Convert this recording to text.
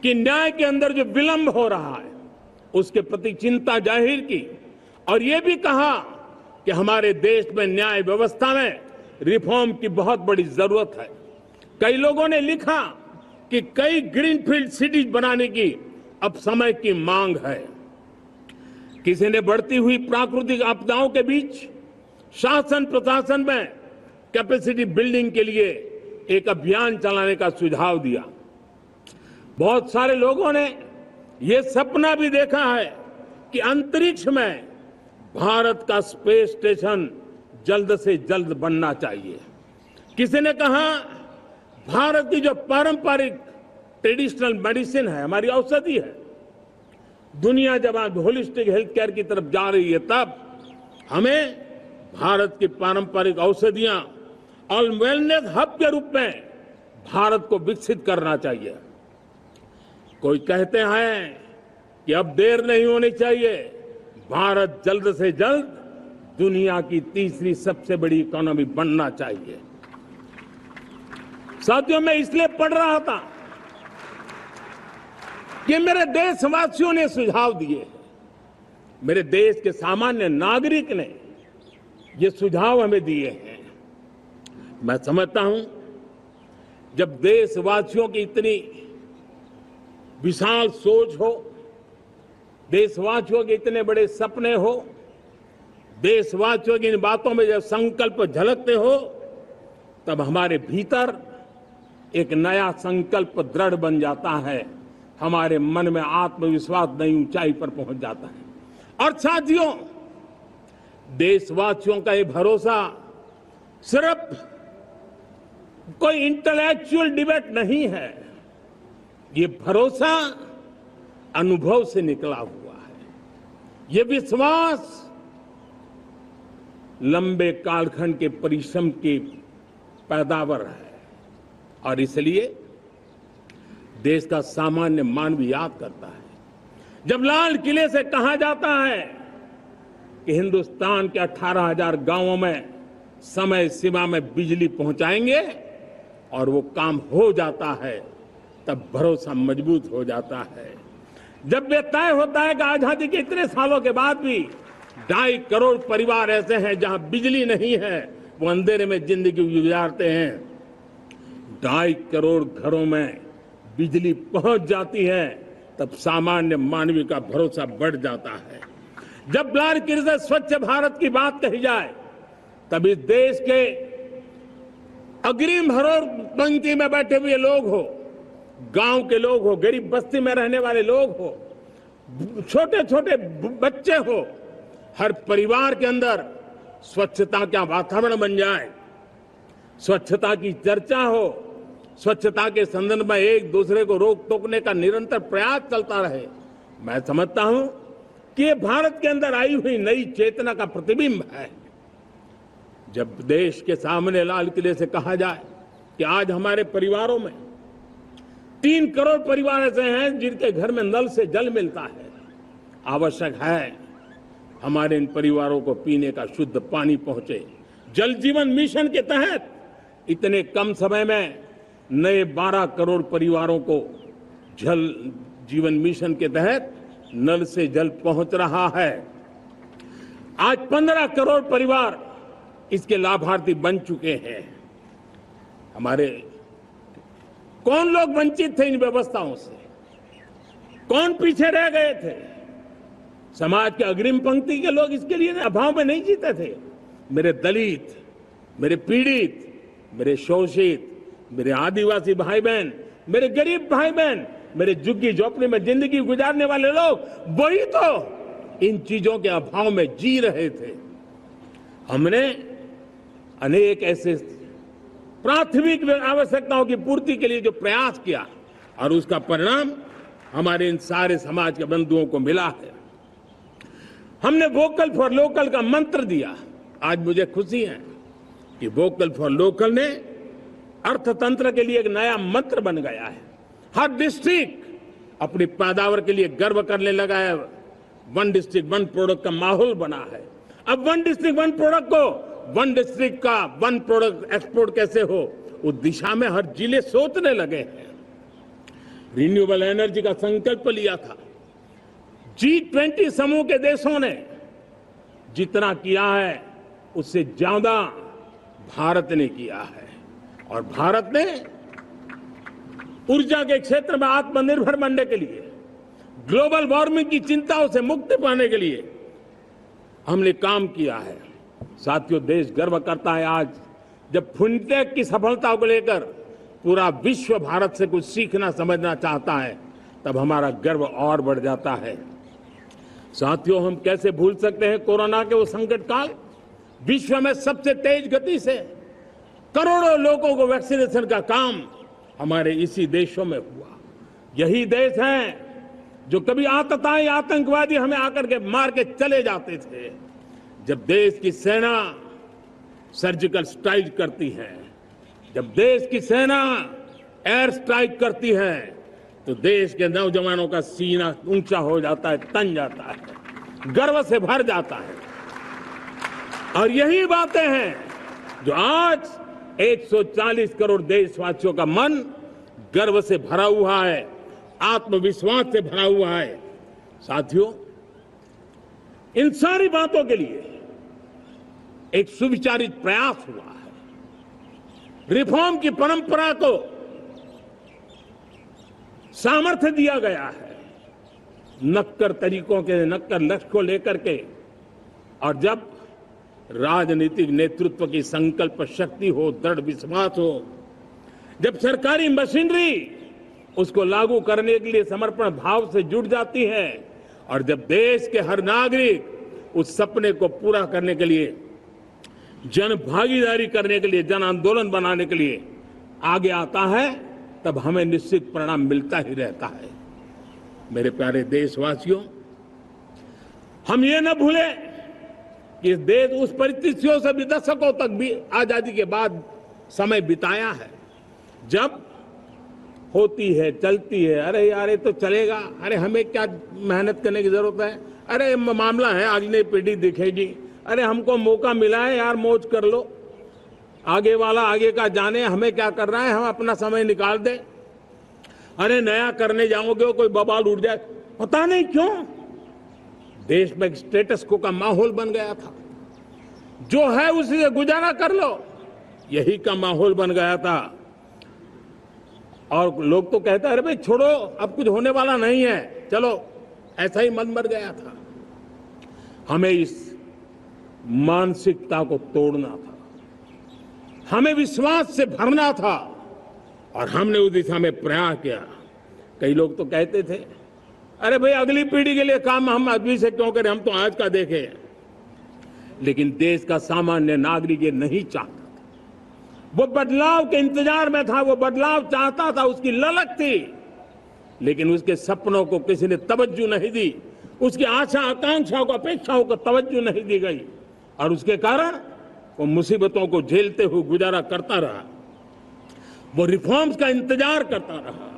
कि न्याय के अंदर जो विलंब हो रहा है उसके प्रति चिंता जाहिर की और ये भी कहा कि हमारे देश में न्याय व्यवस्था में रिफॉर्म की बहुत बड़ी जरूरत है। कई लोगों ने लिखा कि कई ग्रीनफील्ड सिटीज बनाने की अब समय की मांग है। किसी ने बढ़ती हुई प्राकृतिक आपदाओं के बीच शासन प्रशासन में कैपेसिटी बिल्डिंग के लिए एक अभियान चलाने का सुझाव दिया। बहुत सारे लोगों ने यह सपना भी देखा है कि अंतरिक्ष में भारत का स्पेस स्टेशन जल्द से जल्द बनना चाहिए। किसी ने कहा भारत की जो पारंपरिक ट्रेडिशनल मेडिसिन है, हमारी औषधि है, दुनिया जब आज होलिस्टिक हेल्थ केयर की तरफ जा रही है तब हमें भारत की पारंपरिक औषधियां और वेलनेस हब के रूप में भारत को विकसित करना चाहिए। कोई कहते हैं कि अब देर नहीं होनी चाहिए, भारत जल्द से जल्द दुनिया की तीसरी सबसे बड़ी इकोनॉमी बनना चाहिए। साथियों, मैं इसलिए पढ़ रहा था कि मेरे देशवासियों ने सुझाव दिए, मेरे देश के सामान्य नागरिक ने ये सुझाव हमें दिए हैं। मैं समझता हूं जब देशवासियों की इतनी विशाल सोच हो, देशवासियों के इतने बड़े सपने हो, देशवासियों की इन बातों में जब संकल्प झलकते हो तब हमारे भीतर एक नया संकल्प दृढ़ बन जाता है, हमारे मन में आत्मविश्वास नई ऊंचाई पर पहुंच जाता है। और साथियों, देशवासियों का ये भरोसा सिर्फ कोई इंटेलेक्चुअल डिबेट नहीं है, ये भरोसा अनुभव से निकला हुआ है। ये विश्वास लंबे कालखंड के परिश्रम की पैदावार है और इसलिए देश का सामान्य मानव याद करता है जब लाल किले से कहा जाता है कि हिंदुस्तान के 18,000 गांवों में समय सीमा में बिजली पहुंचाएंगे और वो काम हो जाता है, तब भरोसा मजबूत हो जाता है। जब ये तय होता है कि आजादी के इतने सालों के बाद भी 2.5 करोड़ परिवार ऐसे हैं जहां बिजली नहीं है, वो अंधेरे में जिंदगी गुजारते हैं, 2.5 करोड़ घरों में बिजली पहुंच जाती है, तब सामान्य मानवीय का भरोसा बढ़ जाता है। जब लाल किले से स्वच्छ भारत की बात कही जाए तब इस देश के अग्रिम हरोर पंक्ति में बैठे हुए लोग हो, गांव के लोग हो, गरीब बस्ती में रहने वाले लोग हो, छोटे छोटे बच्चे हो, हर परिवार के अंदर स्वच्छता का वातावरण बन जाए, स्वच्छता की चर्चा हो, स्वच्छता के संदर्भ में एक दूसरे को रोक टोकने का निरंतर प्रयास चलता रहे। मैं समझता हूं कि ये भारत के अंदर आई हुई नई चेतना का प्रतिबिंब है। जब देश के सामने लाल किले से कहा जाए कि आज हमारे परिवारों में 3 करोड़ परिवार ऐसे हैं जिनके घर में नल से जल मिलता है, आवश्यक है हमारे इन परिवारों को पीने का शुद्ध पानी पहुंचे। जल जीवन मिशन के तहत इतने कम समय में नए 12 करोड़ परिवारों को जल जीवन मिशन के तहत नल से जल पहुंच रहा है। आज 15 करोड़ परिवार इसके लाभार्थी बन चुके हैं। हमारे कौन लोग वंचित थे इन व्यवस्थाओं से, कौन पीछे रह गए थे? समाज के अग्रिम पंक्ति के लोग इसके लिए अभाव में नहीं जीते थे। मेरे दलित, मेरे पीड़ित, मेरे शोषित, मेरे आदिवासी भाई बहन, मेरे गरीब भाई बहन, मेरे झुग्गी झोपड़ी में जिंदगी गुजारने वाले लोग, वही तो इन चीजों के अभाव में जी रहे थे। हमने अनेक ऐसे प्राथमिक आवश्यकताओं की पूर्ति के लिए जो प्रयास किया और उसका परिणाम हमारे इन सारे समाज के बंधुओं को मिला है। हमने वोकल फॉर लोकल का मंत्र दिया। आज मुझे खुशी है कि वोकल फॉर लोकल ने अर्थतंत्र के लिए एक नया मंत्र बन गया है। हर डिस्ट्रिक्ट अपनी पैदावार के लिए गर्व करने लगा है। 1 डिस्ट्रिक्ट 1 प्रोडक्ट का माहौल बना है। अब 1 डिस्ट्रिक्ट 1 प्रोडक्ट को 1 डिस्ट्रिक्ट का 1 प्रोडक्ट एक्सपोर्ट कैसे हो, उस दिशा में हर जिले सोचने लगे हैं। रिन्यूएबल एनर्जी का संकल्प लिया था। G20 समूह के देशों ने जितना किया है उससे ज्यादा भारत ने किया है और भारत ने ऊर्जा के क्षेत्र में आत्मनिर्भर बनने के लिए, ग्लोबल वार्मिंग की चिंताओं से मुक्ति पाने के लिए हमने काम किया है। साथियों, देश गर्व करता है आज जब फिनटेक की सफलता को लेकर पूरा विश्व भारत से कुछ सीखना समझना चाहता है, तब हमारा गर्व और बढ़ जाता है। साथियों, हम कैसे भूल सकते हैं कोरोना के वो संकट काल। विश्व में सबसे तेज गति से करोड़ों लोगों को वैक्सीनेशन का काम हमारे इसी देशों में हुआ। यही देश हैं जो कभी आतताई आतंकवादी हमें आकर के मार के चले जाते थे। जब देश की सेना सर्जिकल स्ट्राइक करती है, जब देश की सेना एयर स्ट्राइक करती है, तो देश के नौजवानों का सीना ऊंचा हो जाता है, तन जाता है, गर्व से भर जाता है। और यही बातें हैं जो आज 140 करोड़ देशवासियों का मन गर्व से भरा हुआ है, आत्मविश्वास से भरा हुआ है। साथियों, इन सारी बातों के लिए एक सुविचारित प्रयास हुआ है। रिफॉर्म की परंपरा को सामर्थ्य दिया गया है, नक्कर तरीकों के, नक्कर लक्ष्य को लेकर के। और जब राजनीतिक नेतृत्व की संकल्प शक्ति हो, दृढ़ विश्वास हो, जब सरकारी मशीनरी उसको लागू करने के लिए समर्पण भाव से जुट जाती है, और जब देश के हर नागरिक उस सपने को पूरा करने के लिए, जन भागीदारी करने के लिए, जन आंदोलन बनाने के लिए आगे आता है, तब हमें निश्चित परिणाम मिलता ही रहता है। मेरे प्यारे देशवासियों, हम ये न भूलें कि इस देश उस परिस्थितियों से भी दशकों तक भी आजादी के बाद समय बिताया है, जब होती है, चलती है, अरे यार ये तो चलेगा, अरे हमें क्या मेहनत करने की जरूरत है, अरे मामला है अगली पीढ़ी दिखेगी, अरे हमको मौका मिला है यार, मौज कर लो, आगे वाला आगे का जाने, हमें क्या कर रहा है, हम अपना समय निकाल दें, अरे नया करने जाओगे कोई बवाल उठ जाए। पता नहीं क्यों देश में स्टेटस को का माहौल बन गया था, जो है उसी से गुजारा कर लो, यही का माहौल बन गया था। और लोग तो कहते हैं अरे भाई छोड़ो, अब कुछ होने वाला नहीं है, चलो, ऐसा ही मन मर गया था। हमें इस मानसिकता को तोड़ना था, हमें विश्वास से भरना था, और हमने उस दिशा में प्रयास किया। कई लोग तो कहते थे अरे भाई अगली पीढ़ी के लिए काम हम अभी से क्यों करें, हम तो आज का देखें। लेकिन देश का सामान्य नागरिक ये नहीं चाहता था, वो बदलाव के इंतजार में था, वो बदलाव चाहता था, उसकी ललक थी, लेकिन उसके सपनों को किसी ने तवज्जो नहीं दी, उसकी आशा आकांक्षाओं को, अपेक्षाओं को तवज्जो नहीं दी गई, और उसके कारण वो मुसीबतों को झेलते हुए गुजारा करता रहा, वो रिफॉर्म्स का इंतजार करता रहा।